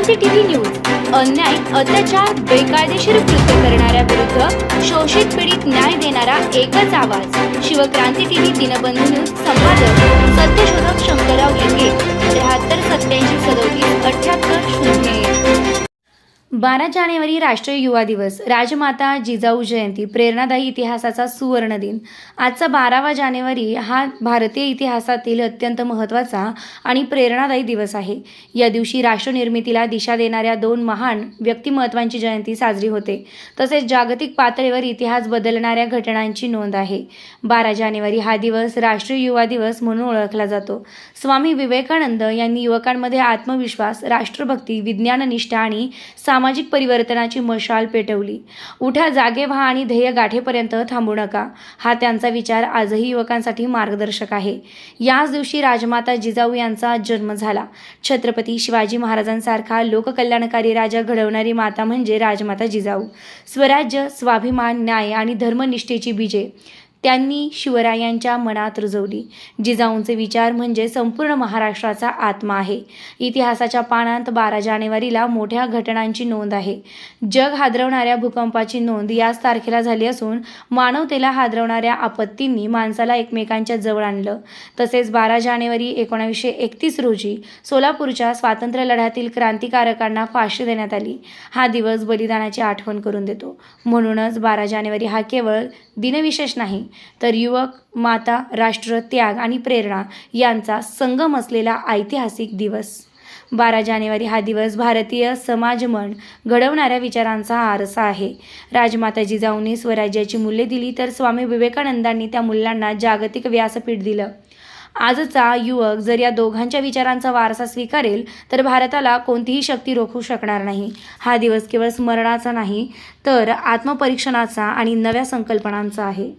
Shivkranti TV news अन्याय, अत्याचार, बेकायदेशीर कृत्य करणाऱ्या विरुद्ध शोषित पीडित न्याय देणारा एकच आवाज। शिवक्रांती टीव्ही दिनबंधू न्यूज संपादक सत्यशोधक शंकरराव लिंगे 73 87 37 78 0। 12 जानेवारी राष्ट्रीय युवा दिवस, राजमाता जिजाऊ जयंती, प्रेरणादायी इतिहासाचा सुवर्ण दिन। आजचा 12वा जानेवारी हा भारतीय इतिहासातील अत्यंत महत्त्वाचा आणि प्रेरणादायी दिवस आहे। या दिवशी राष्ट्रनिर्मितीला दिशा देणाऱ्या दोन महान व्यक्तिमत्वांची जयंती साजरी होते। तसेच जागतिक पातळीवर इतिहास बदलणाऱ्या घटनांची नोंद आहे। 12 जानेवारी हा दिवस राष्ट्रीय युवा दिवस म्हणून ओळखला जातो। स्वामी विवेकानंद यांनी युवकांमध्ये आत्मविश्वास, राष्ट्रभक्ती, विज्ञाननिष्ठा आणि सामाजिक परिवर्तनाची मशाल पेटवली। उठा, जागे व्हा आणि ध्येय गाठेपर्यंत थांबू नका, हा त्यांचा विचार आजही युवकांसाठी मार्गदर्शक आहे। याच दिवशी राजमाता जिजाऊ यांचा जन्म झाला। छत्रपती शिवाजी महाराजांसारखा लोककल्याणकारी राजा घडवणारी माता म्हणजे राजमाता जिजाऊ। स्वराज्य, स्वाभिमान, न्याय आणि धर्मनिष्ठेची बीजे त्यांनी शिवरायांच्या मनात रुजवली। जिजाऊंचे विचार म्हणजे संपूर्ण महाराष्ट्राचा आत्मा आहे। इतिहासाच्या पानांत 12 जानेवारीला मोठ्या घटनांची नोंद आहे। जग हादरवणाऱ्या भूकंपाची नोंद याच तारखेला झाली असून मानवतेला हादरवणाऱ्या आपत्तींनी माणसाला एकमेकांच्या जवळ आणलं। तसेच 12 जानेवारी 1931 रोजी सोलापूरच्या स्वातंत्र्य लढ्यातील क्रांतिकारकांना फाशी देण्यात आली। हा दिवस बलिदानाची आठवण करून देतो। म्हणूनच 12 जानेवारी हा केवळ दिनविशेष नाही, तर युवक, माता, राष्ट्र, त्याग आणि प्रेरणा यांचा संगम असलेला ऐतिहासिक दिवस। 12 जानेवारी हा दिवस भारतीय समाजमन घडवणाऱ्या विचारांचा आरसा आहे। राजमाता जिजाऊंनी स्वराज्याची मूल्ये दिली, तर स्वामी विवेकानंदांनी त्या मूल्यांना जागतिक व्यासपीठ दिलं। आजचा युवक जर या दोघांच्या विचारांचा वारसा स्वीकारेल, तर भारताला कोणतीही शक्ती रोखू शकणार नाही। हा दिवस केवळ स्मरणाचा नाही, तर आत्मपरीक्षणाचा आणि नव्या संकल्पनांचा आहे।